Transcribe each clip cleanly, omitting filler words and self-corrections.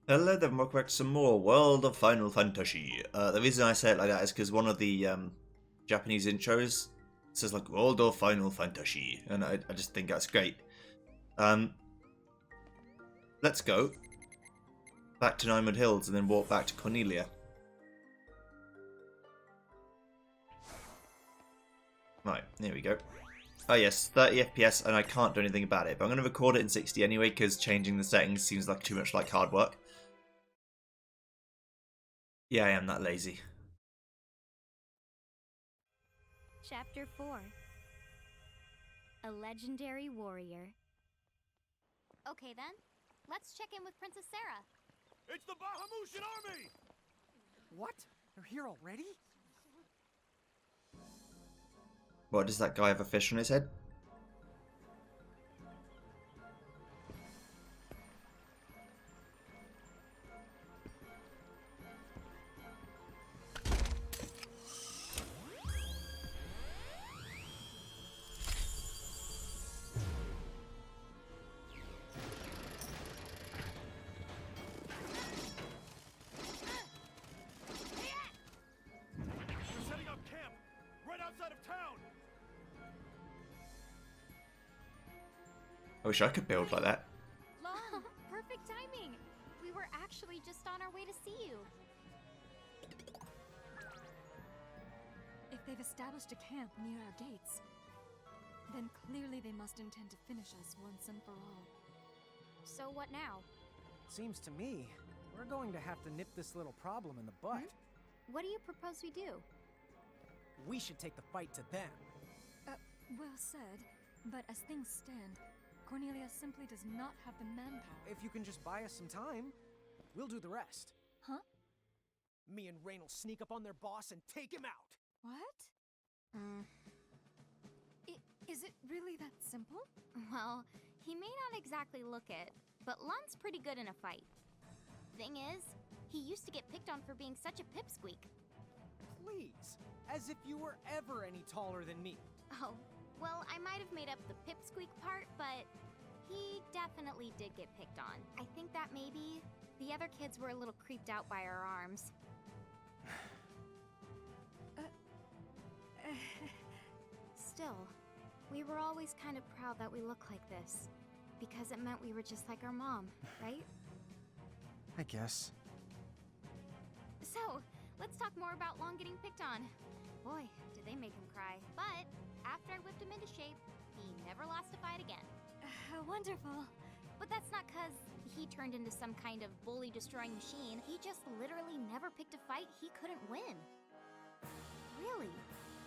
Hello then, welcome back to some more World of Final Fantasy. The reason I say it like that is because one of the Japanese intros says like World of Final Fantasy, and I just think that's great. Um, let's go back to Nymud Hills and then walk back to Cornelia. Right, here we go. Oh yes, 30 FPS, and I can't do anything about it, but I'm going to record it in 60 anyway because changing the settings seems like too much like hard work. Yeah, I am that lazy. Chapter 4. A Legendary Warrior. Okay then, let's check in with Princess Sarah. It's the Bahamutian army! What? They're here already? What, does that guy have a fish on his head? They're setting up camp right outside of town! I wish I could build like that. Long, perfect timing. We were actually just on our way to see you. If they've established a camp near our gates, then clearly they must intend to finish us once and for all. So what now? Seems to me we're going to have to nip this little problem in the bud. What do you propose we do? We should take the fight to them. Well said, but as things stand, Cornelia simply does not have the manpower. If you can just buy us some time, we'll do the rest. Huh? Me and Rain will sneak up on their boss and take him out. What? Is it really that simple? Well, he may not exactly look it, but Lun's pretty good in a fight. Thing is, he used to get picked on for being such a pipsqueak. Please, as if you were ever any taller than me. Oh, well, I might have made up the pipsqueak part, but he definitely did get picked on. I think that maybe the other kids were a little creeped out by our arms. Still, we were always kind of proud that we look like this, because it meant we were just like our mom, right? I guess. So, let's talk more about Long getting picked on. Boy, did they make him cry. But after I whipped him into shape, he never lost a fight again. Wonderful. But that's not cause he turned into some kind of bully-destroying machine. He just literally never picked a fight he couldn't win. Really,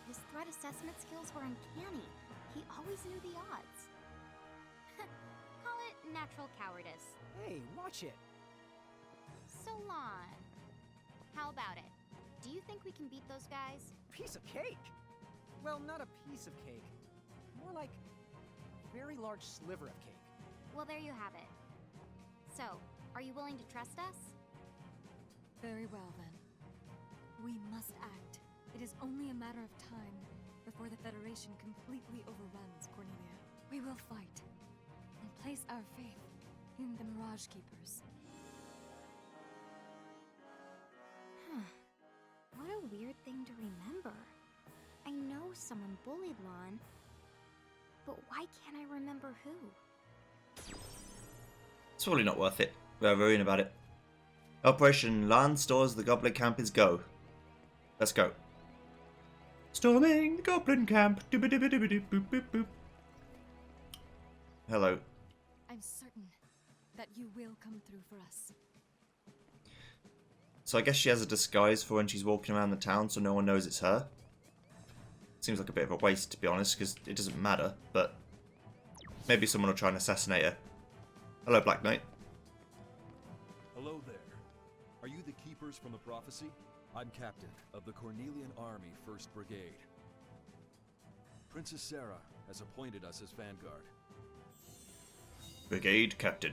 his threat assessment skills were uncanny. He always knew the odds. Call it natural cowardice. Hey, watch it. So, Lon, how about it? Do you think we can beat those guys? Piece of cake. Well, not a piece of cake. More like a very large sliver of cake. Well, there you have it. So, are you willing to trust us? Very well then. We must act. It is only a matter of time before the Federation completely overruns Cornelia. We will fight and place our faith in the Mirage Keepers. What a weird thing to remember. I know someone bullied Lon, but why can't I remember who? It's probably not worth it. We're worrying about it. Operation Land Stores the Goblin Camp is go. Let's go. Storming the Goblin Camp. Boop. Hello. I'm certain that you will come through for us. So I guess she has a disguise for when she's walking around the town so no one knows it's her. Seems like a bit of a waste, to be honest, because it doesn't matter, but maybe someone will try and assassinate her. Hello, Black Knight. Hello there. Are you the keepers from the prophecy? I'm captain of the Cornelian Army 1st Brigade. Princess Sarah has appointed us as vanguard. Brigade Captain.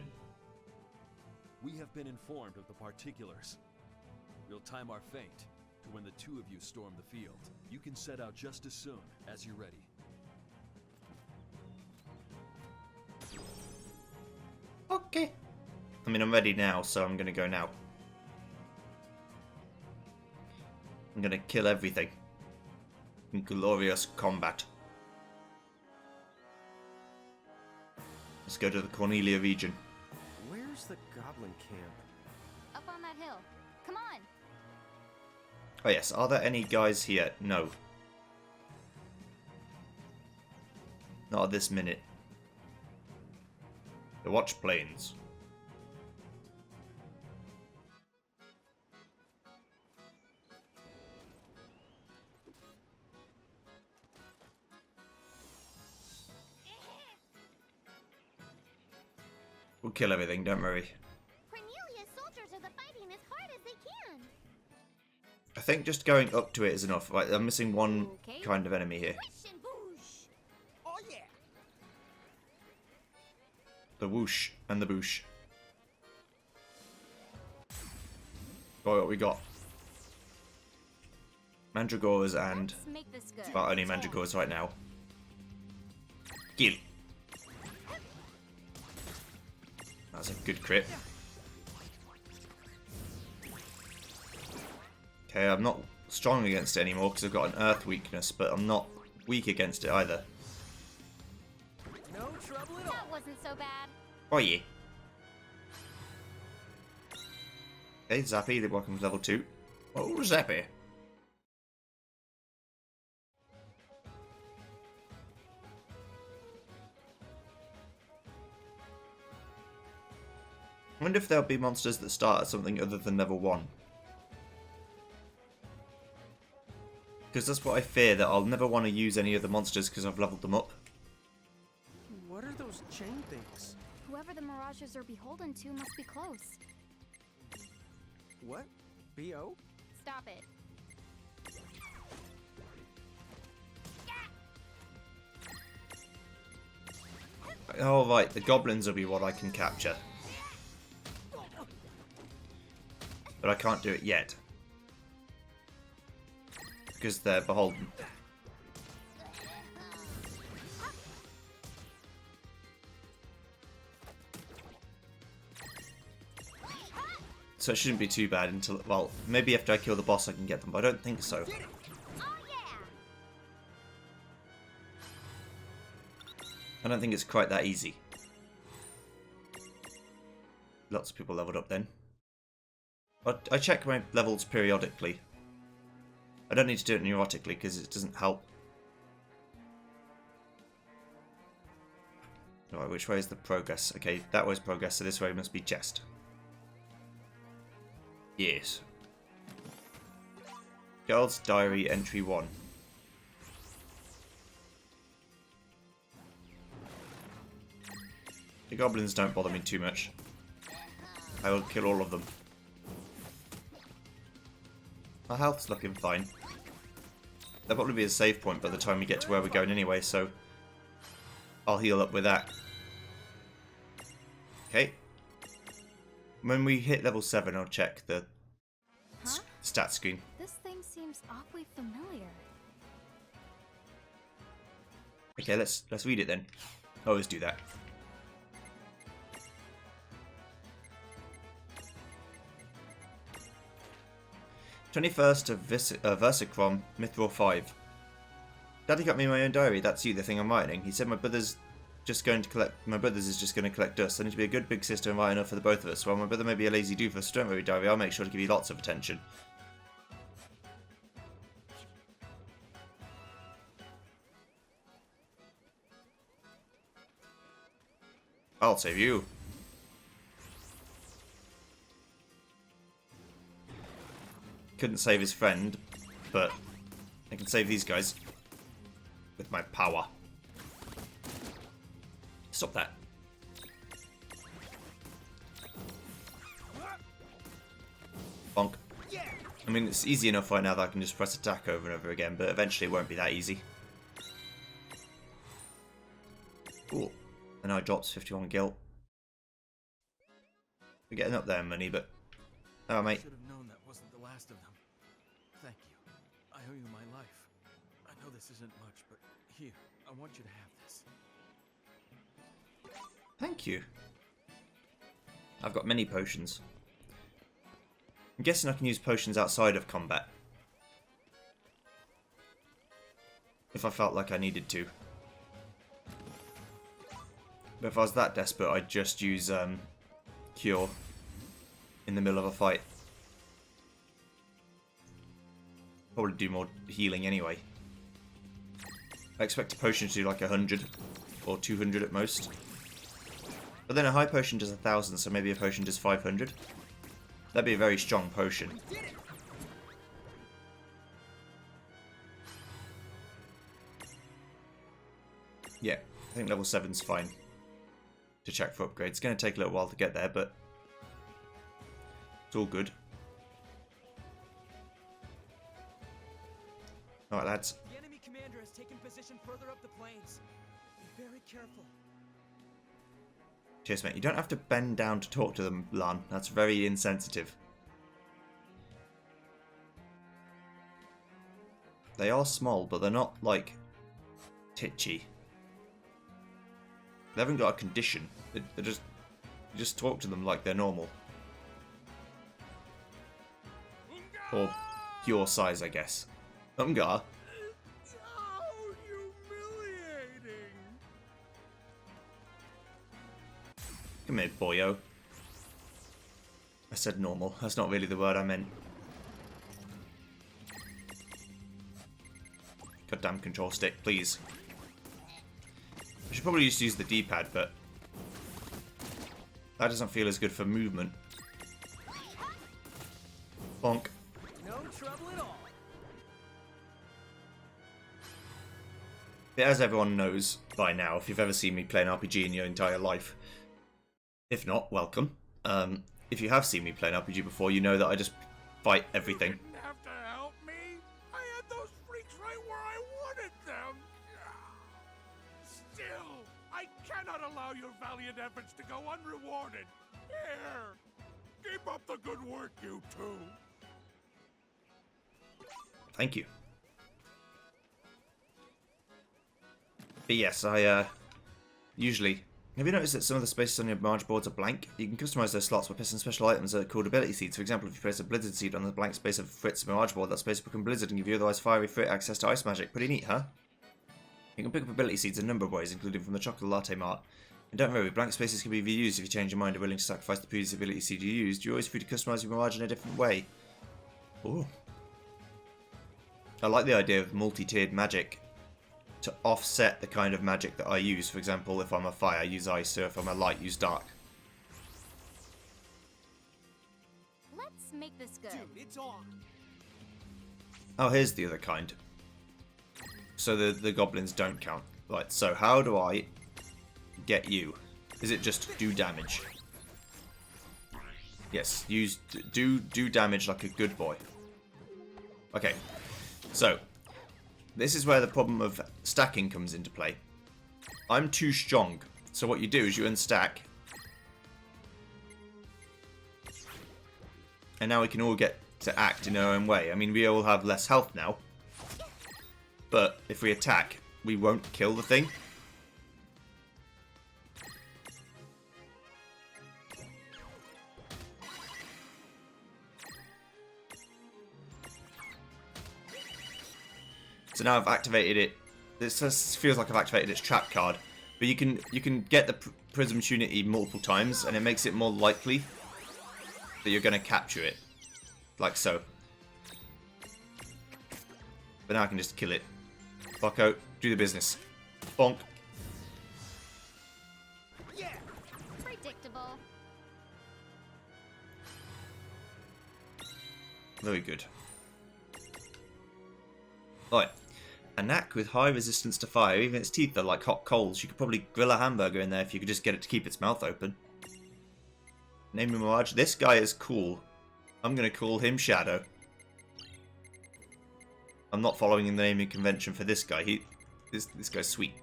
We have been informed of the particulars. We'll time our feint to when the two of you storm the field. You can set out just as soon as you're ready. Okay. I mean, I'm ready now, so I'm gonna go now. I'm gonna kill everything. In glorious combat. Let's go to the Cornelia region. Where's the goblin camp? Up on that hill. Come on! Oh yes, are there any guys here? No. Not at this minute. The Watch Plains. We'll kill everything, don't worry. Cornelia's soldiers are fighting as hard as they can. I think just going up to it is enough. Right, I'm missing one Okay. kind of enemy here. Whoosh and boosh! Oh yeah! The whoosh and the boosh. Oh, what we got? Mandragores and... Let's make this good. Well, only Mandragores right now. Kill. That's a good crit. Okay, I'm not strong against it anymore because I've got an earth weakness, but I'm not weak against it either. No trouble at all. That wasn't so bad. Oh yeah. Okay, Zappy, welcome to level 2. Oh, Zappy. I wonder if there'll be monsters that start at something other than level 1. Because that's what I fear, that I'll never want to use any of the monsters because I've leveled them up. What are those chain things? Whoever the Mirages are beholden to must be close. What? B.O.? Stop it. Oh right, the goblins will be what I can capture. But I can't do it yet. Because they're beholden. So it shouldn't be too bad until, well, maybe after I kill the boss I can get them, but I don't think so. Oh yeah! I don't think it's quite that easy. Lots of people leveled up then. But I check my levels periodically. I don't need to do it neurotically because it doesn't help. Alright, which way is the progress? Okay, that was progress, so this way must be chest. Yes. Girl's Diary Entry 1. The goblins don't bother me too much. I will kill all of them. My health's looking fine. There'll probably be a save point by the time we get to where we're going anyway, so I'll heal up with that. Okay. When we hit level 7, I'll check the Huh? stat screen. This thing seems awfully familiar. Okay, let's read it then. I always do that. 21st of Versichrom, Mithril 5. Daddy got me my own diary. That's you, the thing I'm writing. He said my brother's just going to collect. My brother's is just going to collect dust. I need to be a good big sister and write enough for the both of us. While my brother may be a lazy doofus, don't worry, diary. I'll make sure to give you lots of attention. I'll save you. Couldn't save his friend, but I can save these guys with my power. Stop that. Bonk. I mean, it's easy enough right now that I can just press attack over and over again, but eventually it won't be that easy. Cool. And now it drops 51 gil. We're getting up there in money, but... Oh, mate. Should have known that wasn't the last of them. Thank you. I owe you my life. I know this isn't much, but here, I want you to have this. Thank you. I've got many potions. I'm guessing I can use potions outside of combat. If I felt like I needed to. But if I was that desperate, I'd just use Cure in the middle of a fight. Probably do more healing anyway. I expect a potion to do like 100 or 200 at most. But then a high potion does 1,000, so maybe a potion does 500. That'd be a very strong potion. Yeah, I think level 7's fine to check for upgrades. It's going to take a little while to get there, but it's all good. Alright, lads. The enemy commander has taken position further up the plains. Be very careful. Cheers, mate. You don't have to bend down to talk to them, Lan. That's very insensitive. They are small, but they're not, like, titchy. They haven't got a condition. They're just... You just talk to them like they're normal. Or your size, I guess. Ungar. Oh, humiliating! Come here, boyo. I said normal. That's not really the word I meant. Goddamn control stick, please. I should probably just use the D-pad, but that doesn't feel as good for movement. Bonk. No trouble at all. But as everyone knows by now, if you've ever seen me play an RPG in your entire life, if not, welcome. If you have seen me play an RPG before, you know that I just fight everything. You didn't have to help me. I had those freaks right where I wanted them. Still, I cannot allow your valiant efforts to go unrewarded. Here, keep up the good work, you two. Thank you. But yes, I usually... Have you noticed that some of the spaces on your Marge boards are blank? You can customize those slots by placing special items that are called ability seeds. For example, if you place a Blizzard seed on the blank space of Frit's Mirage board, that space will become Blizzard and give you otherwise fiery Frit access to ice magic. Pretty neat, huh? You can pick up ability seeds a number of ways, including from the Chocolate Latte Mart. And don't worry, blank spaces can be reused if you change your mind and are willing to sacrifice the previous ability seed you used. You're always free to customize your Mirage in a different way. Ooh. I like the idea of multi-tiered magic to offset the kind of magic that I use. For example, if I'm a fire, I use ice, or if I'm a light, use dark. Let's make this good. Dude, it's on. Oh, here's the other kind. So the goblins don't count. Right, so how do I get you? Is it just do damage? Yes, use do damage like a good boy. Okay, so this is where the problem of stacking comes into play. I'm too strong, so what you do is you unstack, and now we can all get to act in our own way. I mean, we all have less health now, but if we attack, we won't kill the thing. So now I've activated it. This just feels like I've activated its trap card, but you can get the Prism Trinity multiple times, and it makes it more likely that you're going to capture it, like so. But now I can just kill it. Bucko, do the business. Bonk. Yeah. Predictable. Very good. Right. A knack with high resistance to fire. Even its teeth are like hot coals. You could probably grill a hamburger in there if you could just get it to keep its mouth open. Name him Mirage. This guy is cool. I'm going to call him Shadow. I'm not following the naming convention for this guy. This guy's sweet.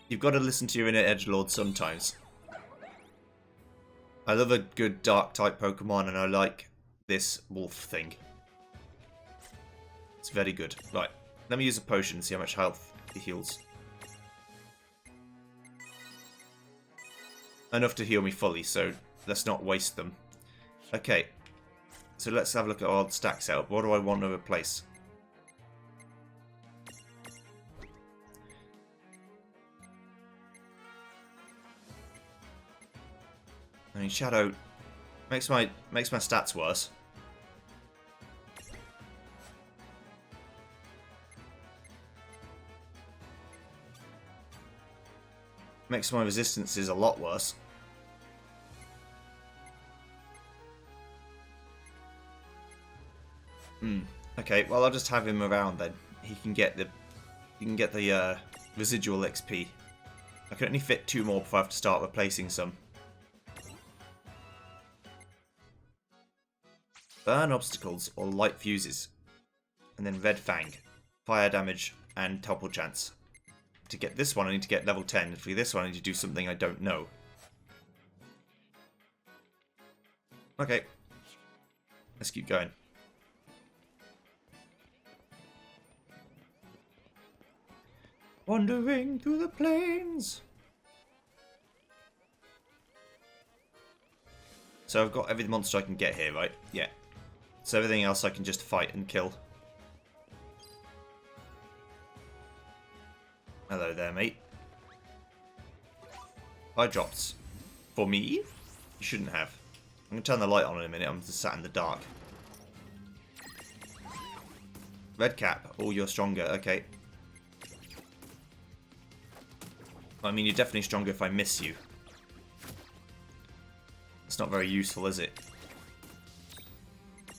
You've got to listen to your inner edgelord sometimes. I love a good dark type Pokemon, and I like this wolf thing. It's very good. Right, let me use a potion and see how much health it heals. enough to heal me fully, so let's not waste them. Okay, so let's have a look at our stack setup. What do I want to replace? I mean, Shadow makes my stats worse. Makes my resistances a lot worse. Okay, well I'll just have him around then. He can get the residual XP. I can only fit 2 more before I have to start replacing some. Burn obstacles or light fuses. And then Red Fang. Fire damage and topple chance. To get this one I need to get level 10. For this one I need to do something I don't know. Okay. Let's keep going. Wandering through the plains. So I've got every monster I can get here, right? Yeah. So everything else I can just fight and kill. Hello there, mate. Eye drops. For me? You shouldn't have. I'm going to turn the light on in a minute. I'm just sat in the dark. Red cap. Oh, you're stronger. Okay. I mean, you're definitely stronger if I miss you. It's not very useful, is it?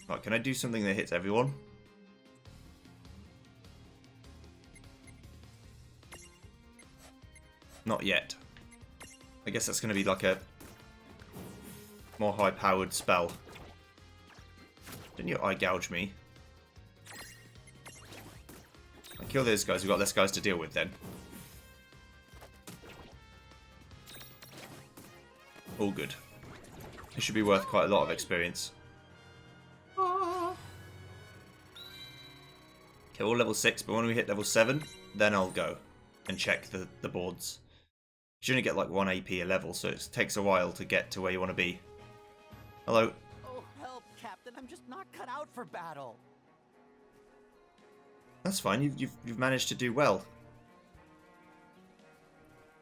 Right, can I do something that hits everyone? Not yet. I guess that's going to be like a more high-powered spell. Didn't you eye gouge me? I'll kill those guys. We've got less guys to deal with then. All good. It should be worth quite a lot of experience. Okay, we're all level 6, but when we hit level 7, then I'll go and check the boards. You only get like 1 AP a level, so it takes a while to get to where you want to be. Hello. Oh, help, Captain. I'm just not cut out for battle. That's fine. You've managed to do well.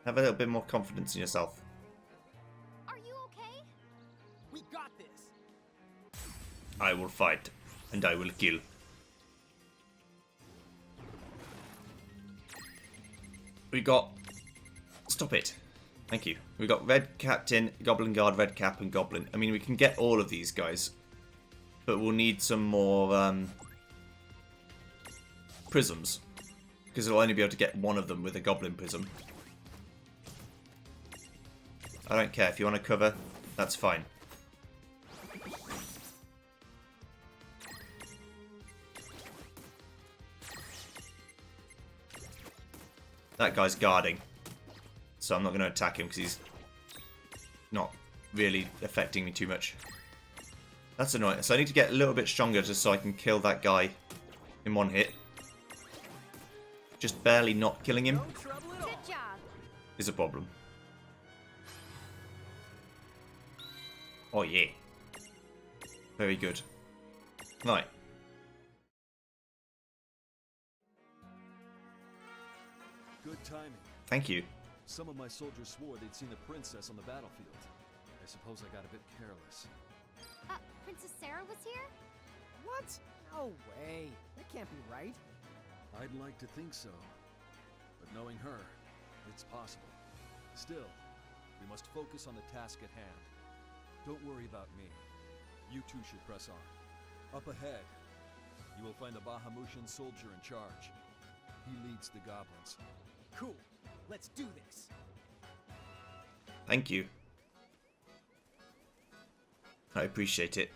Have a little bit more confidence in yourself. Are you okay? We got this. I will fight, and I will kill. We got... Stop it. Thank you. We got Red Captain, Goblin Guard, Red Cap, and Goblin. I mean, we can get all of these guys. But we'll need some more prisms. Because we'll only be able to get one of them with a Goblin prism. I don't care. If you want to cover, that's fine. That guy's guarding. So I'm not going to attack him because he's not really affecting me too much. That's annoying. So I need to get a little bit stronger just so I can kill that guy in one hit. Just barely not killing him Good job. is a problem. Oh yeah. Very good. Right. Good timing. Thank you. Some of my soldiers swore they'd seen the princess on the battlefield. I suppose I got a bit careless. Princess Sarah was here? What? No way. That can't be right. I'd like to think so. But knowing her, it's possible. Still, we must focus on the task at hand. Don't worry about me. You two should press on. Up ahead, you will find the Bahamutian soldier in charge. He leads the goblins. Cool. Let's do this. Thank you. I appreciate it.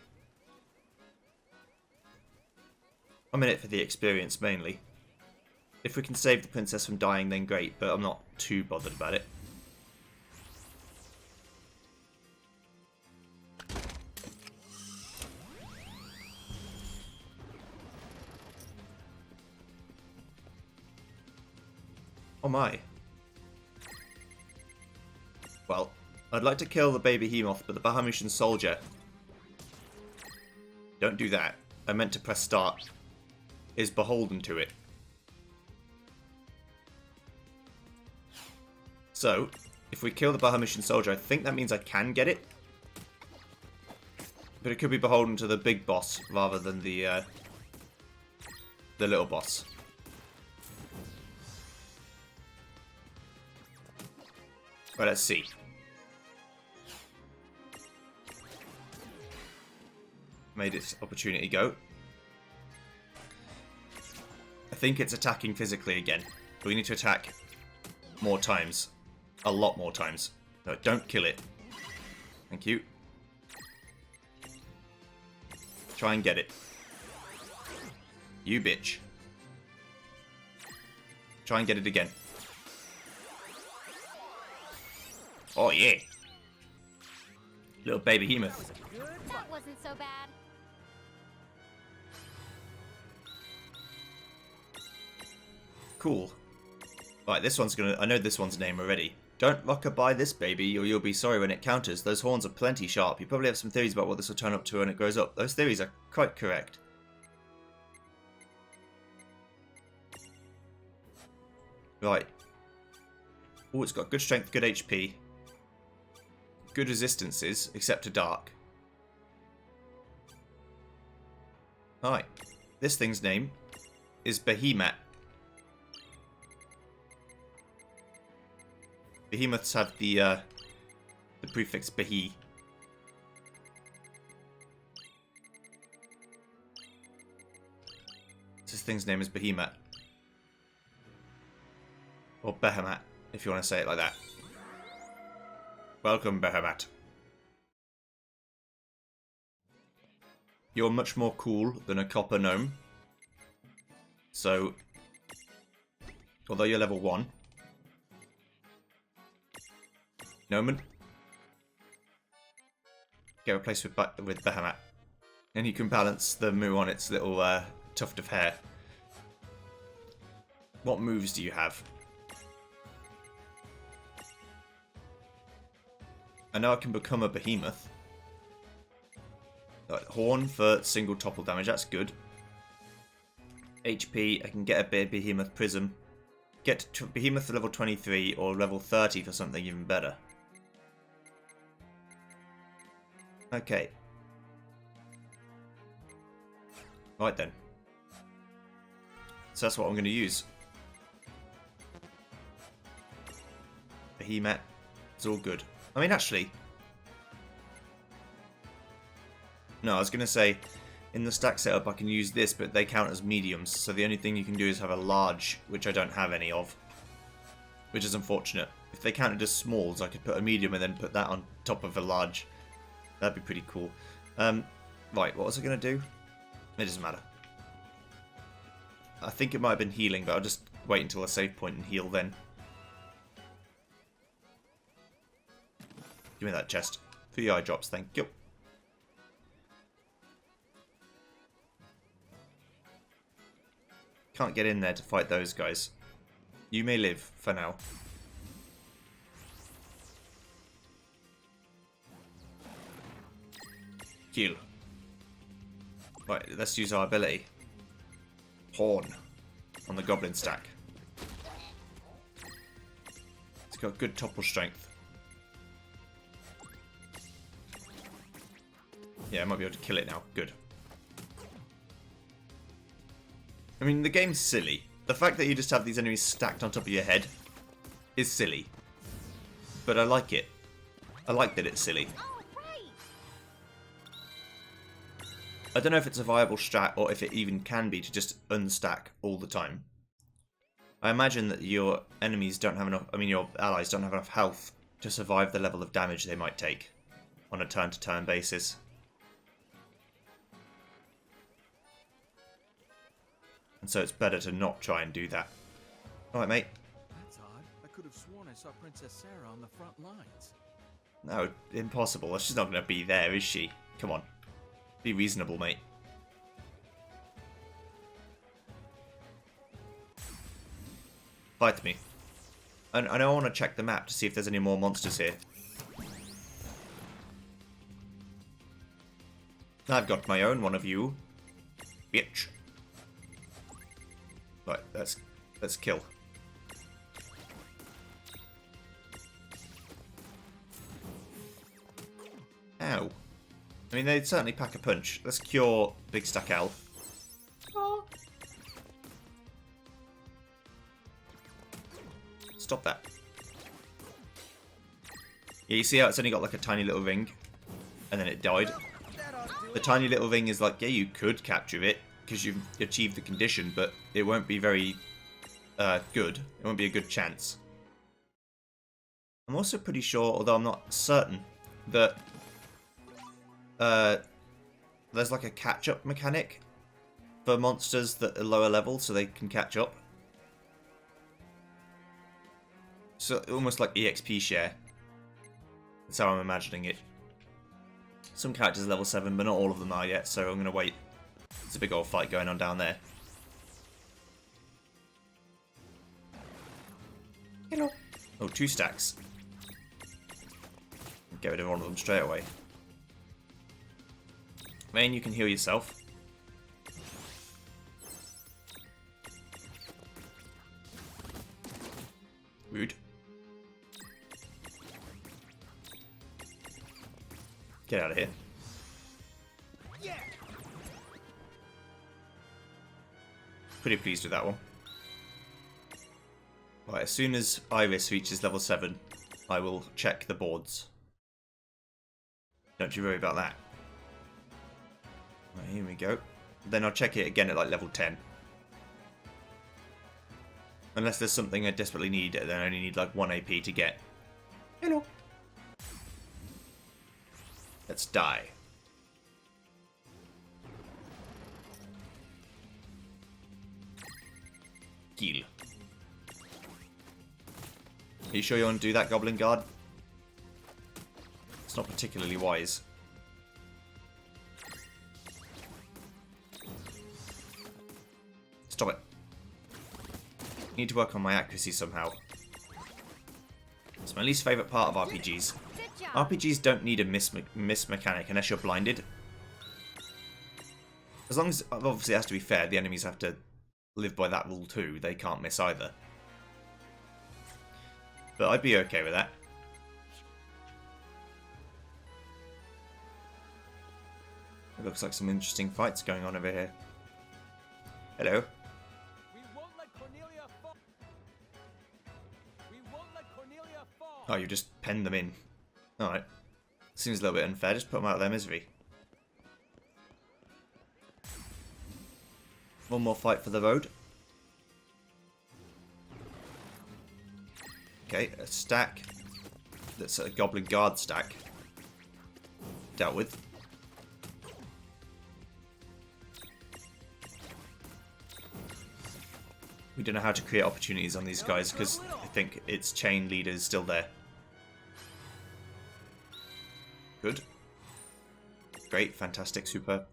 I'm in it for the experience mainly. If we can save the princess from dying, then great, but I'm not too bothered about it. Oh my. Well, I'd like to kill the baby Behemoth, but the Bahamutian soldier... Don't do that. I meant to press start. Is beholden to it. So, if we kill the Bahamutian soldier, I think that means I can get it. But it could be beholden to the big boss rather than the little boss. Right, let's see. Made its opportunity go. I think it's attacking physically again. But we need to attack more times. A lot more times. No, don't kill it. Thank you. Try and get it. You bitch. Try and get it again. Oh yeah. Little baby Behemoth. That wasn't so bad. Cool. Right, this one's gonna... I know this one's name already. Don't rockabye this baby, or you'll be sorry when it counters. Those horns are plenty sharp. You probably have some theories about what this will turn up to when it grows up. Those theories are quite correct. Right. Oh, it's got good strength, good HP. Good resistances, except to dark. Alright. This thing's name is Behemat. Behemoths have the prefix Behe. This thing's name is Behemat. Or Behemat, if you want to say it like that. Welcome, Behemat. You're much more cool than a copper gnome. So, although you're level 1, Gnomon, get replaced with Behemat. And you can balance the moo on its little tuft of hair. What moves do you have? I know I can become a Behemoth. Horn for single topple damage, that's good. HP, I can get a Behemoth Prism. Get to Behemoth to level 23 or level 30 for something even better. Okay. Right then. So that's what I'm going to use. Behemat. It's all good. I mean, actually... No, I was going to say, in the stack setup I can use this, but they count as mediums, so the only thing you can do is have a large, which I don't have any of. Which is unfortunate. If they counted as smalls, I could put a medium and then put that on top of a large. That'd be pretty cool. Right, what was I going to do? It doesn't matter. I think it might have been healing, but I'll just wait until a save point and heal then. Give me that chest. 3 eye drops, thank you. Can't get in there to fight those guys. You may live, for now. Kill. Right, let's use our ability. Horn. On the goblin stack. It's got good topple strength. Yeah, I might be able to kill it now. Good. I mean, the game's silly. The fact that you just have these enemies stacked on top of your head is silly. But I like it. I like that it's silly. Oh, right. I don't know if it's a viable strat or if it even can be to just unstack all the time. I imagine that your enemies don't have enough, your allies don't have enough health to survive the level of damage they might take on a turn-to-turn basis. And so it's better to not try and do that. Alright, mate. That's odd. I could have sworn I saw Princess Sarah on the front lines. No, impossible. She's not going to be there, is she? Come on. Be reasonable, mate. Fight me. And I want to check the map to see if there's any more monsters here. I've got my own one of you. Bitch. Right, let's kill. Ow. I mean, they'd certainly pack a punch. Let's cure Big Stack L. Stop that. Yeah, you see how it's only got like a tiny little ring? And then it died. The tiny little ring is like, yeah, you could capture it because you've achieved the condition, but it won't be very good. It won't be a good chance. I'm also pretty sure, although I'm not certain, that there's like a catch-up mechanic for monsters that are lower level so they can catch up. So almost like EXP share. That's how I'm imagining it. Some characters are level 7, but not all of them are yet, so I'm going to wait. There's a big old fight going on down there. Hello. Oh, 2 stacks. Get rid of one of them straight away. Main, you can heal yourself. Rude. Get out of here. Yeah. Pretty pleased with that one. Right, as soon as Iris reaches level 7, I will check the boards. Don't you worry about that. Right, here we go. Then I'll check it again at like level 10. Unless there's something I desperately need, then I only need like 1 AP to get. Hello. Let's die. Kill. Are you sure you want to do that, Goblin Guard? It's not particularly wise. Stop it. I need to work on my accuracy somehow. It's my least favourite part of RPGs. RPGs don't need a miss mechanic unless you're blinded. As long as, obviously it has to be fair, the enemies have to live by that rule too. They can't miss either. But I'd be okay with that. It looks like some interesting fights going on over here. Hello. We won't let Cornelia fall. We won't let Cornelia fall. Oh, you just penned them in. Alright. Seems a little bit unfair. Just put them out of their misery. One more fight for the road. Okay, a stack. That's a Goblin Guard stack. Dealt with. We don't know how to create opportunities on these guys because I think its chain leader is still there. Good. Great, fantastic, super.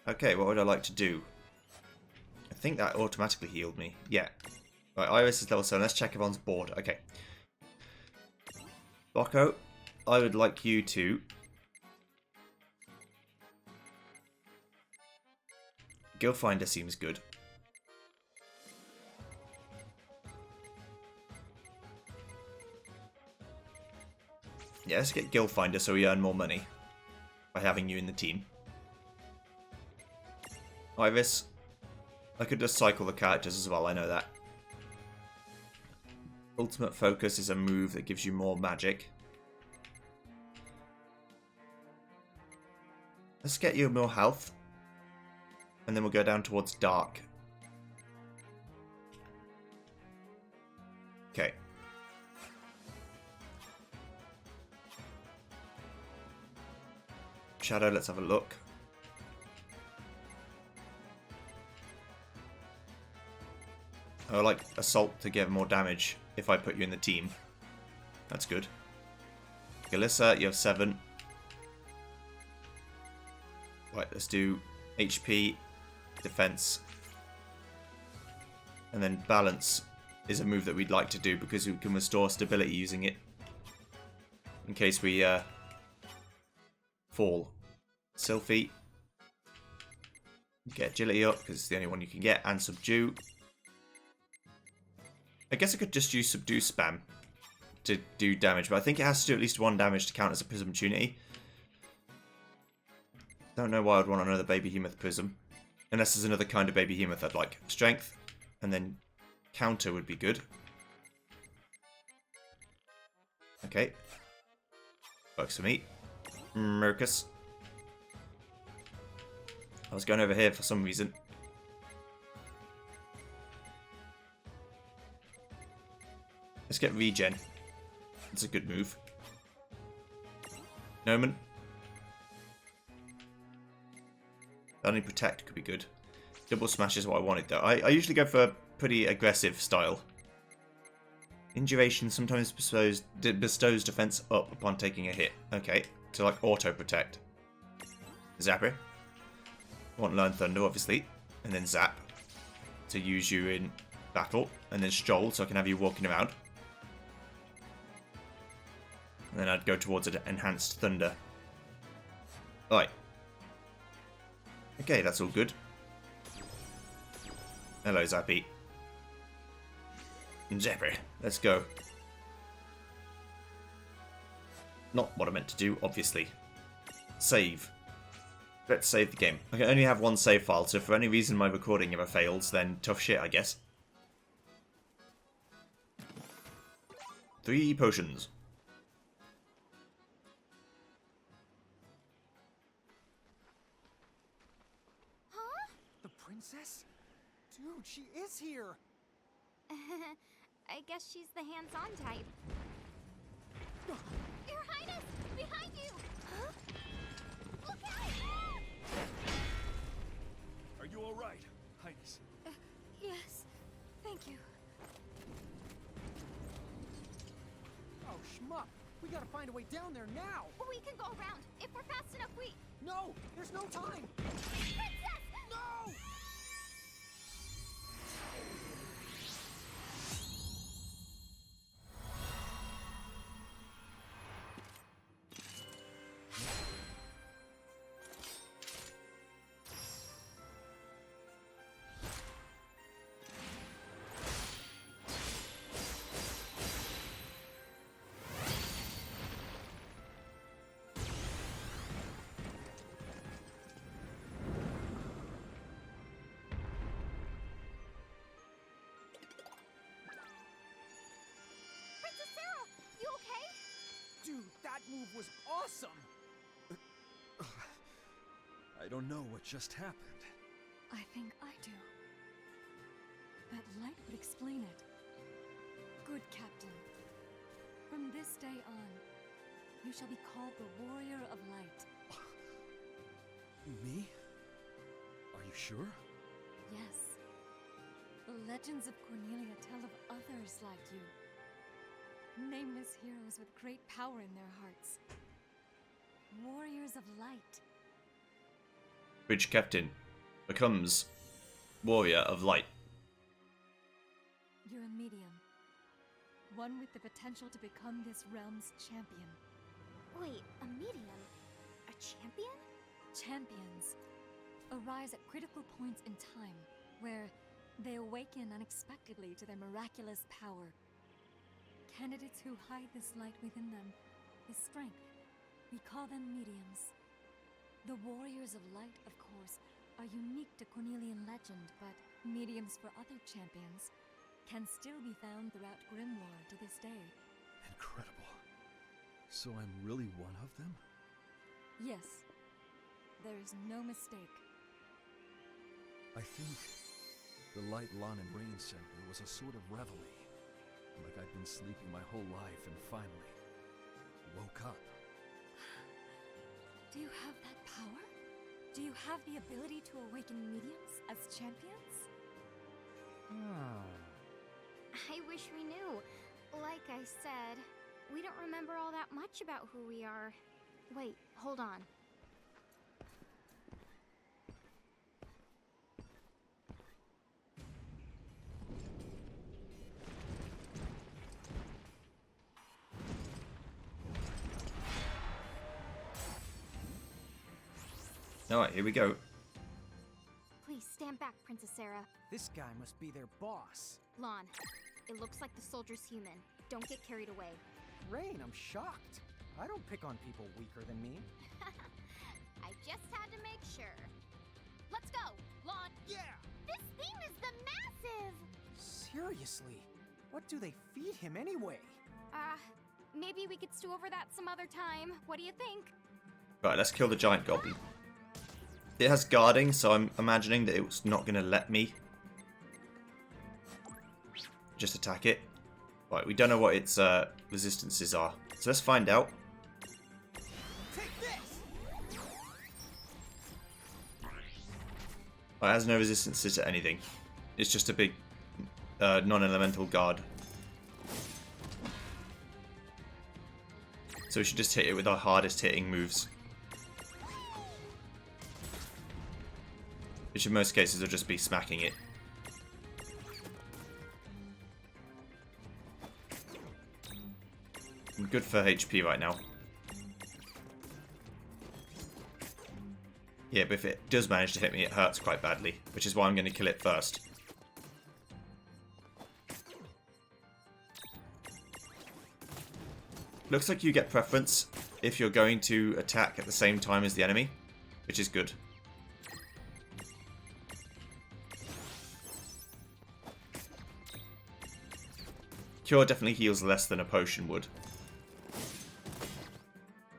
Okay, what would I like to do? I think that automatically healed me. Yeah. Right, Iris is level 7. Let's check everyone's board. Okay. Bocco, I would like you to... Guildfinder seems good. Yeah, let's get Guildfinder so we earn more money by having you in the team. Iris, I could just cycle the characters as well, I know that. Ultimate Focus is a move that gives you more magic. Let's get you more health. And then we'll go down towards Dark. Okay. Shadow, let's have a look. I would like Assault to give more damage if I put you in the team. That's good. Galissa, you have 7. Right, let's do HP, Defense, and then Balance is a move that we'd like to do because we can restore stability using it. in case we fall. Sylphie. Get agility up because it's the only one you can get, and subdue. I guess I could just use subdue spam to do damage, but I think it has to do at least 1 damage to count as a Prism Opportunity. Don't know why I'd want another Babyhemoth Prism. Unless there's another kind of Babyhemoth I'd like. Strength, and then counter would be good. Okay. Works for me. Mercus. I was going over here for some reason. Let's get regen. That's a good move. Nomen. Only protect could be good. Double smash is what I wanted though. I usually go for a pretty aggressive style. Induration sometimes bestows defense up upon taking a hit. Okay, so like auto protect. Zapper. I want Learn Thunder obviously, and then Zap to use you in battle, and then Stroll so I can have you walking around. And then I'd go towards an Enhanced Thunder. Right. Okay, that's all good. Hello, Zappy. Zapper, let's go. Not what I meant to do, obviously. Save. Let's save the game. I can only have 1 save file, so if for any reason my recording ever fails, then tough shit, I guess. 3 potions. The princess? Dude, she is here! I guess she's the hands-on type. Your Highness! Behind you! Huh? Look out! Are you alright, Highness? Yes. Thank you. Oh, schmuck! We gotta find a way down there now! We can go around. If we're fast enough, we... No! There's no time! Princess! No! Princess Sarah! You okay? Dude, that move was awesome! I don't know what just happened. I think I do. That light would explain it. Good Captain. From this day on, you shall be called the Warrior of Light. Me? Are you sure? Yes. The legends of Cornelia tell of others like you. Nameless heroes with great power in their hearts. Warriors of Light. Bridge Captain becomes Warrior of Light. You're a medium. One with the potential to become this realm's champion. Wait, a medium? A champion? Champions arise at critical points in time, where they awaken unexpectedly to their miraculous power. Candidates who hide this light within them, this strength, we call them mediums. The Warriors of Light, of course, are unique to Cornelian legend, but mediums for other champions can still be found throughout Grimlore to this day. Incredible. So I'm really one of them? Yes, there is no mistake. I think the light Lon and Rain sent me was a sort of reveille. Like I'd been sleeping my whole life and finally woke up. Do you have that power? Do you have the ability to awaken mediums as champions? I wish we knew. Like I said, we don't remember all that much about who we are. Wait, hold on. Alright, here we go. Please stand back, Princess Sarah. This guy must be their boss. Lon, it looks like the soldier's human. Don't get carried away. Rain, I'm shocked. I don't pick on people weaker than me. I just had to make sure. Let's go, Lon. Yeah! This thing is the massive! Seriously, what do they feed him anyway? Maybe we could stew over that some other time. What do you think? Right, let's kill the giant goblin. It has guarding, so I'm imagining that it's not going to let me just attack it. Right, we don't know what its resistances are. So let's find out. Take this! Right, it has no resistances to anything. It's just a big non-elemental guard. So we should just hit it with our hardest hitting moves. Which in most cases will just be smacking it. I'm good for HP right now. Yeah, but if it does manage to hit me, it hurts quite badly, which is why I'm going to kill it first. Looks like you get preference if you're going to attack at the same time as the enemy, which is good. Cure definitely heals less than a potion would.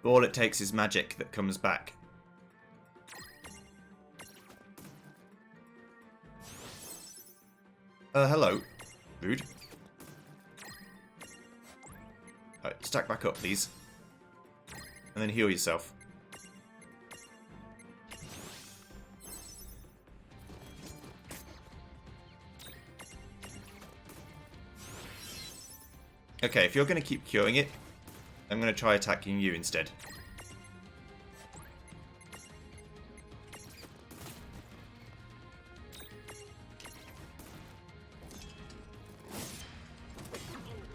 But all it takes is magic that comes back. Hello. Rude. Alright, stack back up, please. And then heal yourself. Okay, if you're going to keep curing it, I'm going to try attacking you instead.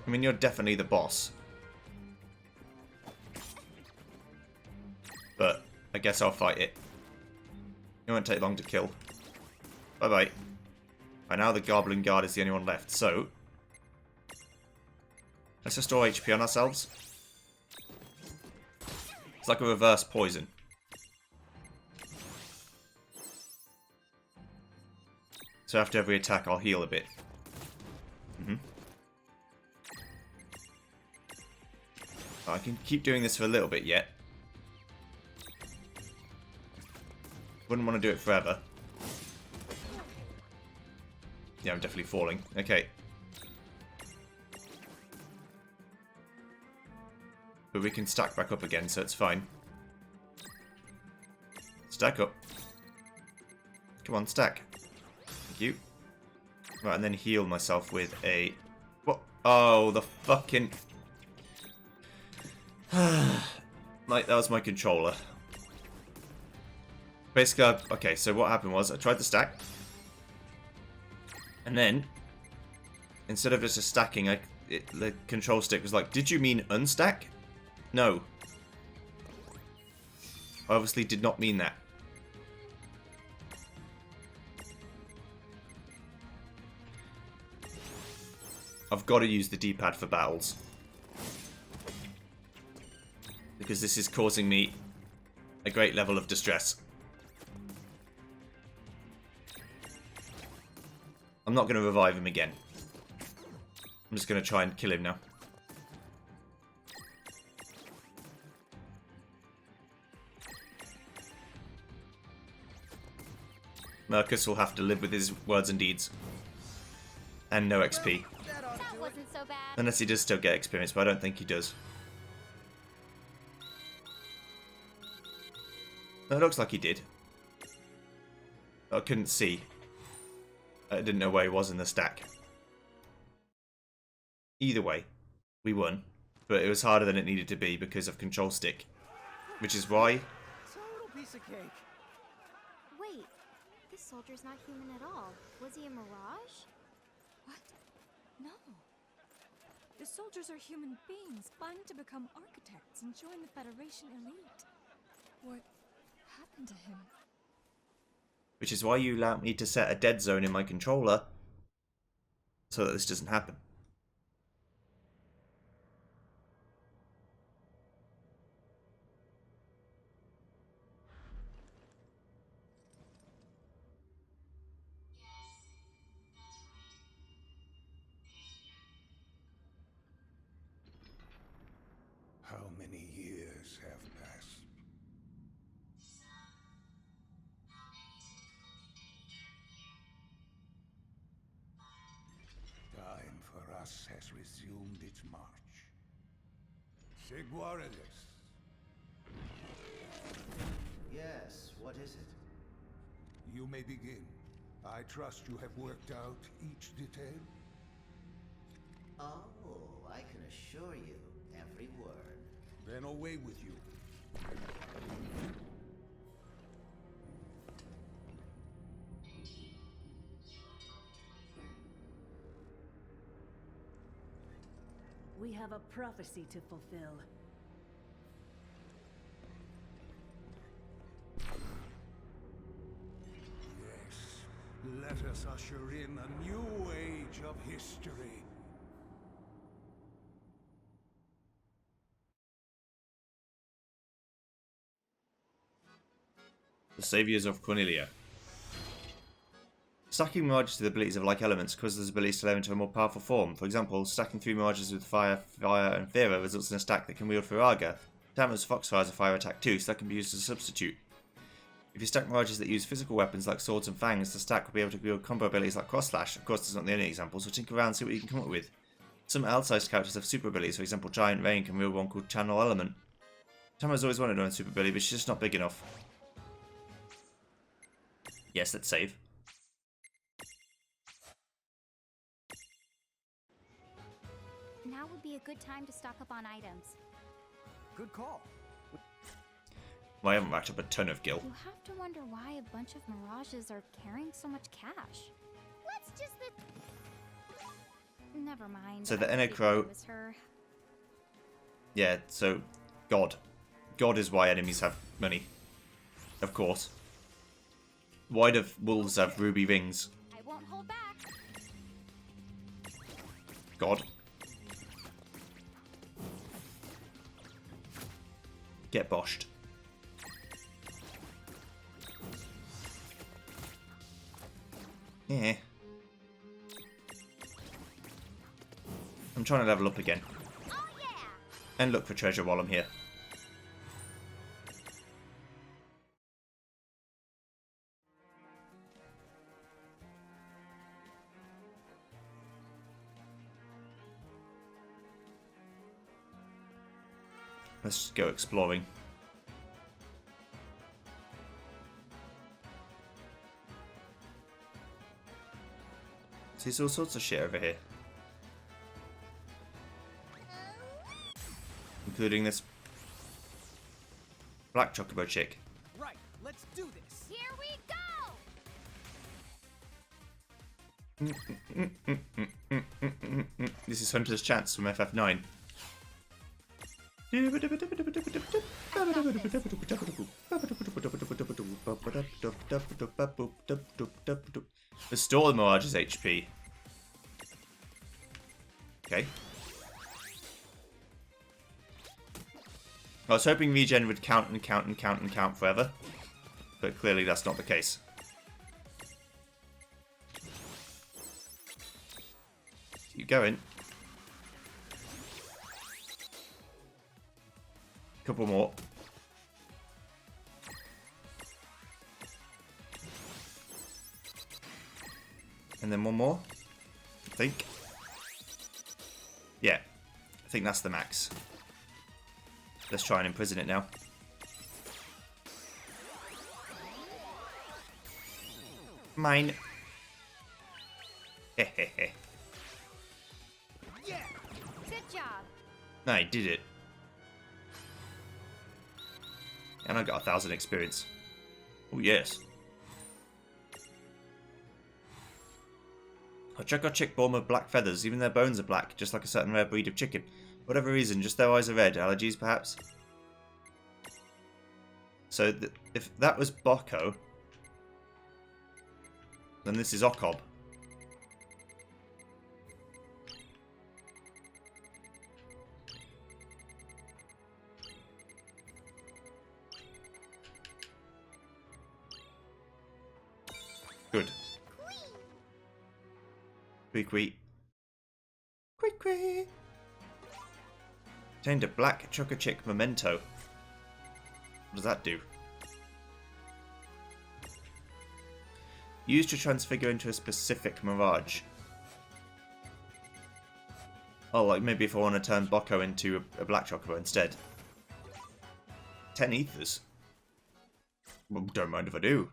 I mean, you're definitely the boss. But I guess I'll fight it. It won't take long to kill. Bye-bye. Right, now the Goblin Guard is the only one left, so let's restore HP on ourselves. It's like a reverse poison. So after every attack, I'll heal a bit. I can keep doing this for a little bit yet. Wouldn't want to do it forever. Yeah, I'm definitely falling. Okay. But we can stack back up again, so it's fine. Stack up. Come on, stack. Thank you. Right, and then heal myself with a... What? Oh, the fucking... Like, that was my controller. Basically, okay, so what happened was I tried to stack. And then, instead of just stacking, the control stick was like, did you mean unstack? No. I obviously did not mean that. I've got to use the D-pad for battles. Because this is causing me a great level of distress. I'm not going to revive him again. I'm just going to try and kill him now. Mercus will have to live with his words and deeds. And no XP. That wasn't so bad. Unless he does still get experience, but I don't think he does. No, it looks like he did. I couldn't see. I didn't know where he was in the stack. Either way, we won. But it was harder than it needed to be because of control stick. Which is why... Total piece of cake. Wait, this soldier's not human at all. Was he a mirage? What? No. The soldiers are human beings planning to become architects and join the Federation elite. What happened to him? Which is why you allow me to set a dead zone in my controller so that this doesn't happen. How many years have passed? Time for us has resumed its march. Sigwarides. Yes, what is it? You may begin. I trust you have worked out each detail. Oh, I can assure you, every word. Then away with you. We have a prophecy to fulfill. Yes, let us usher in a new age of history. The Saviors of Cornelia. Stacking mirages with abilities of like elements causes those abilities to level into a more powerful form. For example, stacking 3 mirages with Fire, and Fira results in a stack that can wield Firaga. Tama's Foxfire has a fire attack too, so that can be used as a substitute. If you stack mirages that use physical weapons like swords and fangs, the stack will be able to wield combo abilities like Cross Slash. Of course, this is not the only example, so tinker around and see what you can come up with. Some L-sized characters have super abilities, for example, Giant Rain can wield one called Channel Element. Tama's always wanted her own super ability, but she's just not big enough. Yes, let's save. Now would be a good time to stock up on items. Good call. Well, I haven't racked up a ton of gil. You have to wonder why a bunch of mirages are carrying so much cash. Let's just never mind. So the I think Enecro- it was her. Yeah, so God. God is why enemies have money. Of course. Why do wolves have ruby rings? I won't hold back. God. Get boshed. Yeah. I'm trying to level up again. Oh yeah! And look for treasure while I'm here. Let's go exploring. There's all sorts of shit over here. Including this black chocobo chick. Right, let's do this. Here we go! This is Hunter's Chance from FF9. Restore the Mirage's HP. Okay. I was hoping regen would count and count and count and count forever, but clearly that's not the case. Keep going. Couple more. And then one more, I think. Yeah, I think that's the max. Let's try and imprison it now. Mine. Hehehe. Yeah! Good job. I did it. And I got 1,000 experience. Oh yes. I check our chick born with black feathers. Even their bones are black, just like a certain rare breed of chicken. For whatever reason, just their eyes are red. Allergies, perhaps? So, if that was Bocco, Then this is Okob. Good. Quee. Obtained a black Choco-Chick memento. What does that do? Used to transfigure into a specific mirage. Oh, like maybe if I want to turn Bocco into a black Chocobo instead. 10 ethers. Well, don't mind if I do.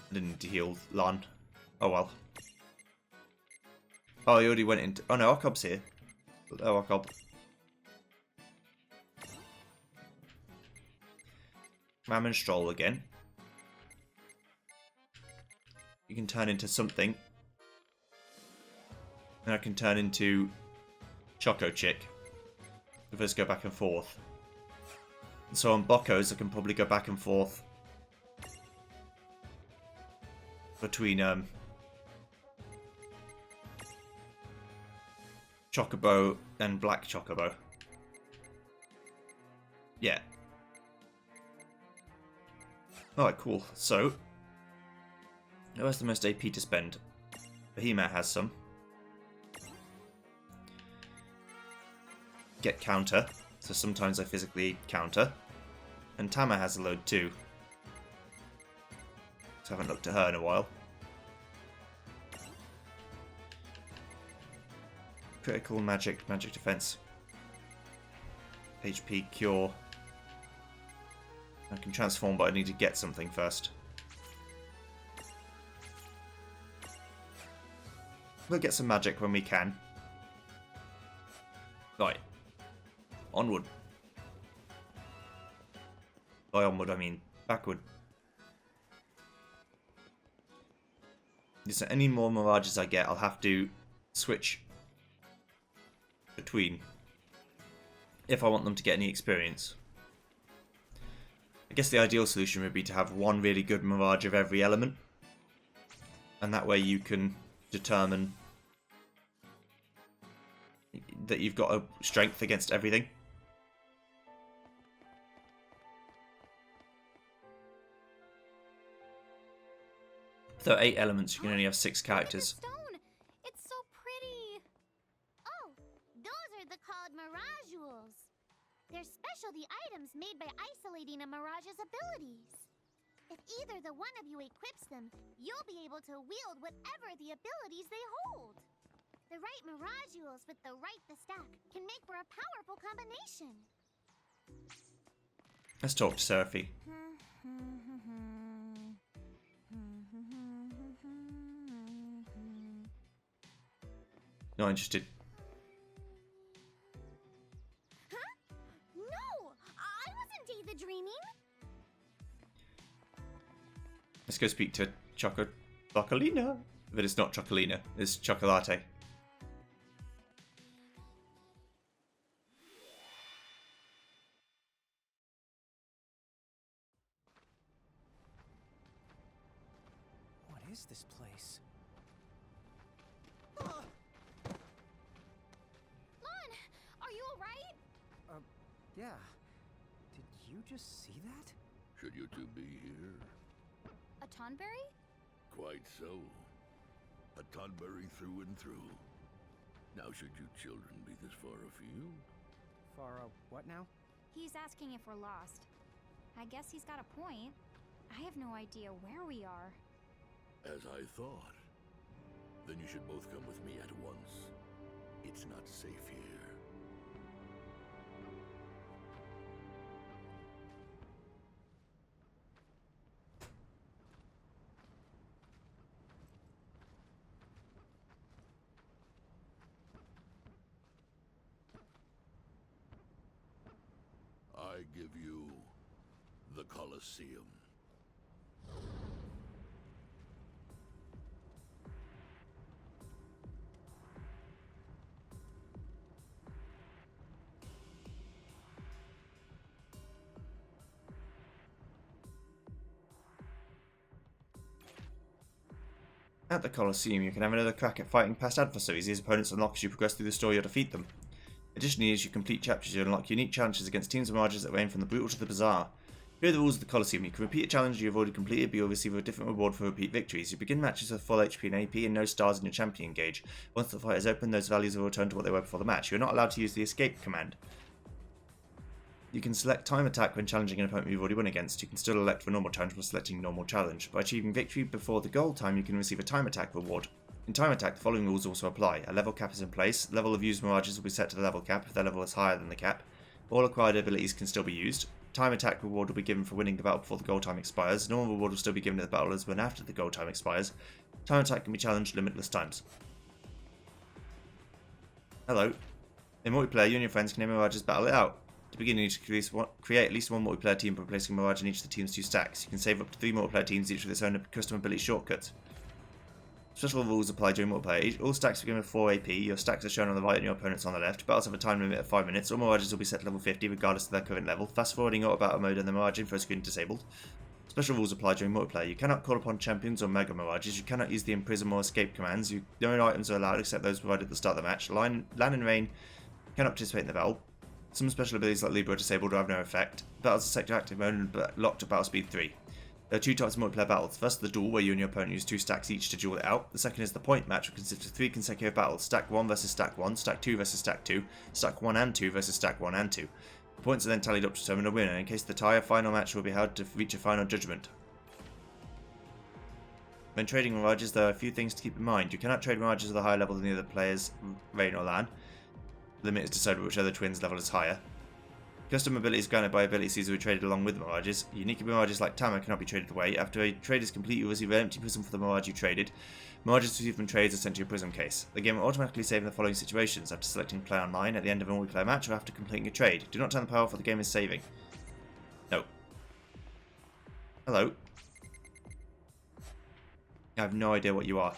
I didn't need to heal Lan. Oh well. Oh, he already went into... Oh no, Okob's here. Oh, Okob. Mammon Stroll again. You can turn into something. And I can turn into Choco-Chick. If I just go back and forth. So on Bocco's, I can probably go back and forth between Chocobo and Black Chocobo. Yeah. Alright, cool. So, who has the most AP to spend? Behemoth has some. Get counter, so sometimes I physically counter. And Tama has a load too. So I haven't looked at her in a while. Critical magic defense. HP cure. I can transform, but I need to get something first. We'll get some magic when we can. Right. Onward. By onward, I mean backward. So any more mirages I get, I'll have to switch between if I want them to get any experience. I guess the ideal solution would be to have one really good mirage of every element, and that way you can determine that you've got a strength against everything. So 8 elements, you can only have 6 characters. Stone. It's so pretty. Oh, those are the called Mirajules. They're specialty items made by isolating a Mirage's abilities. If either the one of you equips them, you'll be able to wield whatever the abilities they hold. The right Mirajules with the right stack can make for a powerful combination. Let's talk to Seraphy. Not interested. Huh? No! I wasn't daydreaming! Let's go speak to Chocolina. But it's not Chocolina, it's Chocolate. What is this place? Lon, are you alright? Yeah. Did you just see that? Should you two be here? A Tonberry? Quite so. A Tonberry through and through. Now should you children be this far afield? Far what now? He's asking if we're lost. I guess he's got a point. I have no idea where we are. As I thought. Then you should both come with me at once. It's not safe here. I give you the Colosseum. At the Colosseum, you can have another crack at fighting past adversaries as opponents unlock as you progress through the story or defeat them. Additionally, as you complete chapters, you unlock unique challenges against teams of Mirages that range from the brutal to the bizarre. Here are the rules of the Colosseum. You can repeat a challenge you have already completed, but you'll receive a different reward for repeat victories. You begin matches with full HP and AP and no stars in your champion gauge. Once the fight is open, those values will return to what they were before the match. You're not allowed to use the escape command. You can select time attack when challenging an opponent you've already won against. You can still elect for normal challenge while selecting normal challenge. By achieving victory before the goal time, you can receive a time attack reward. In time attack, the following rules also apply. A level cap is in place. The level of used Mirages will be set to the level cap if their level is higher than the cap. All acquired abilities can still be used. Time attack reward will be given for winning the battle before the goal time expires. Normal reward will still be given to the battlers when after the goal time expires. Time attack can be challenged limitless times. Hello. In multiplayer, you and your friends can name Mirages battle it out. To begin, you need to create at least one multiplayer team by placing a Mirage in each of the team's 2 stacks. You can save up to 3 multiplayer teams, each with its own custom ability shortcuts. Special rules apply during multiplayer. All stacks begin with 4 AP. Your stacks are shown on the right and your opponents on the left. Battles have a time limit of 5 minutes. All Mirages will be set to level 50 regardless of their current level. Fast forwarding auto battle mode and the Mirage info screen disabled. Special rules apply during multiplayer. You cannot call upon champions or mega Mirages. You cannot use the imprison or escape commands. The only items are allowed except those provided at the start of the match. Land and Rain cannot participate in the battle. Some special abilities like Libra are disabled or have no effect. Battles are set to active mode and locked at battle speed 3. There are 2 types of multiplayer battles. First, the duel, where you and your opponent use 2 stacks each to duel it out. The second is the point match, which consists of 3 consecutive battles. Stack 1 versus Stack 1, Stack 2 versus Stack 2, Stack 1 and 2 versus Stack 1 and 2. The points are then tallied up to determine a winner. In case of the tie, a final match will be held to reach a final judgment. When trading Mirages, there are a few things to keep in mind. You cannot trade Mirages with a higher level than the other players, Rain or Lan. The limit is decided by whichever twin's level is higher. Custom abilities granted by ability seeds will be traded along with Mirages. Unique Mirages like Tama cannot be traded away. After a trade is complete, you will receive an empty prism for the Mirage you traded. Mirages received from trades are sent to your prism case. The game will automatically save in the following situations: after selecting play online, at the end of a multiplayer match, or after completing a trade. Do not turn the power off while the game is saving. No. Hello. I have no idea what you are.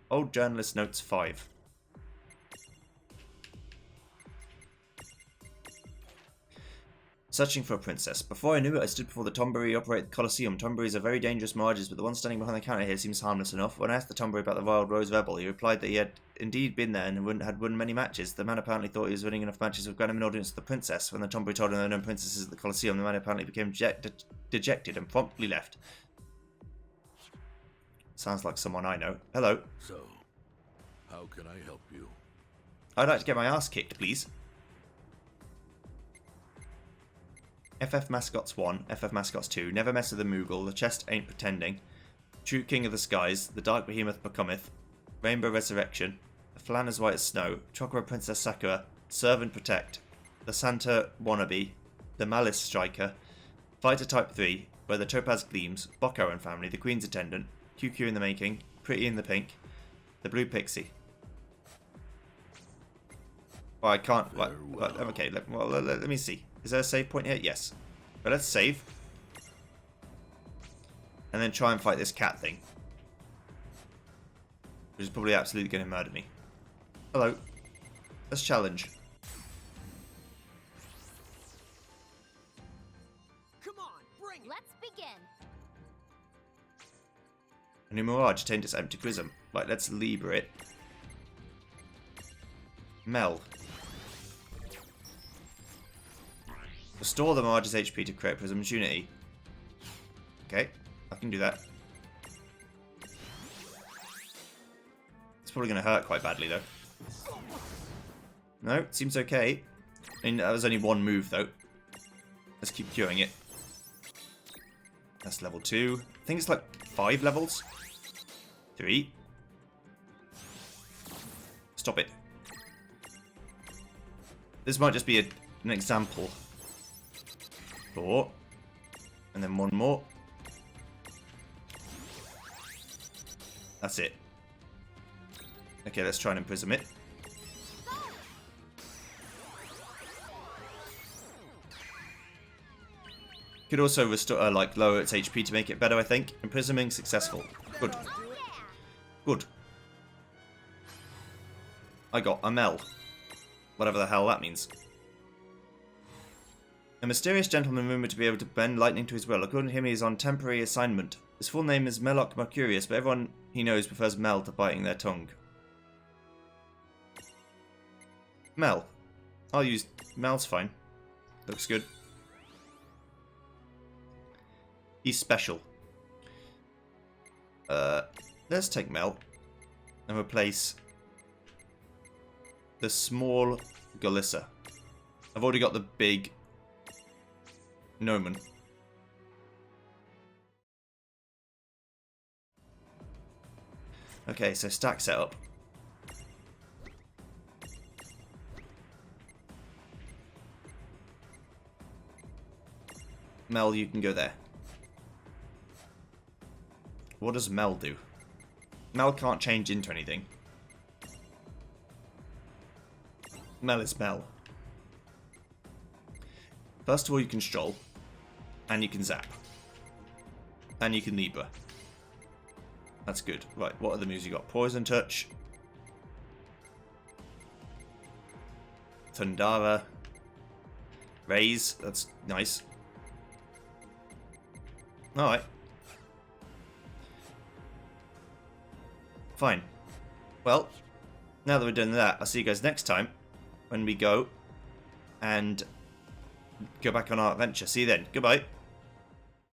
Old Journalist Notes 5. Searching for a princess. Before I knew it, I stood before the Tonberry operated the Colosseum. Tonberries are very dangerous Mirages, but the one standing behind the counter here seems harmless enough. When I asked the Tonberry about the Wild Rose Rebel, he replied that he had indeed been there and had won many matches. The man apparently thought he was winning enough matches to grant him an audience with the princess. When the Tonberry told him there were no princesses at the Colosseum, the man apparently became dejected and promptly left. Sounds like someone I know. Hello. So, how can I help you? I'd like to get my ass kicked, please. FF Mascots 1, FF Mascots 2, Never Mess with the Moogle, The Chest Ain't Pretending, True King of the Skies, The Dark Behemoth Becometh, Rainbow Resurrection, The Flan as White as Snow, Chokora Princess Sakura, Serve and Protect, The Santa Wannabe, The Malice Striker, Fighter Type 3, Where the Topaz Gleams, Bocco and Family, The Queen's Attendant, QQ in the Making, Pretty in the Pink, The Blue Pixie. Well, I can't... okay, let me see. Is there a save point here? Yes. But let's save. And then try and fight this cat thing. Which is probably absolutely going to murder me. Hello. Let's challenge. Come on, bring it. Let's begin. A new Mirage attained its empty prism. Right, let's Libra it. Mel. Restore the Mirage's HP to create Prism's Unity. Okay, I can do that. It's probably going to hurt quite badly, though. No, it seems okay. I mean, that was only one move, though. Let's keep curing it. That's level 2. I think it's like 5 levels. 3. Stop it. This might just be an example. 4. And then 1 more. That's it. Okay, let's try and imprison it. Could also restore, like, lower its HP to make it better, I think. Imprisoning successful. Good. Good. I got a Mel. Whatever the hell that means. A mysterious gentleman rumoured to be able to bend lightning to his will. According to him, he is on temporary assignment. His full name is Melok Mercurius, but everyone he knows prefers Mel to biting their tongue. Mel. I'll use... Mel's fine. Looks good. He's special. Let's take Mel and replace the small Galissa. I've already got the big Noman. Okay, so stack setup. Mel, you can go there. What does Mel do? Mel can't change into anything. Mel is Mel. First of all, you can stroll. And you can zap. And you can Libra. That's good. Right, what other moves you got? Poison Touch. Thundara. Raise. That's nice. Alright. Fine. Well, now that we're done that, I'll see you guys next time when we go and go back on our adventure. See you then. Goodbye.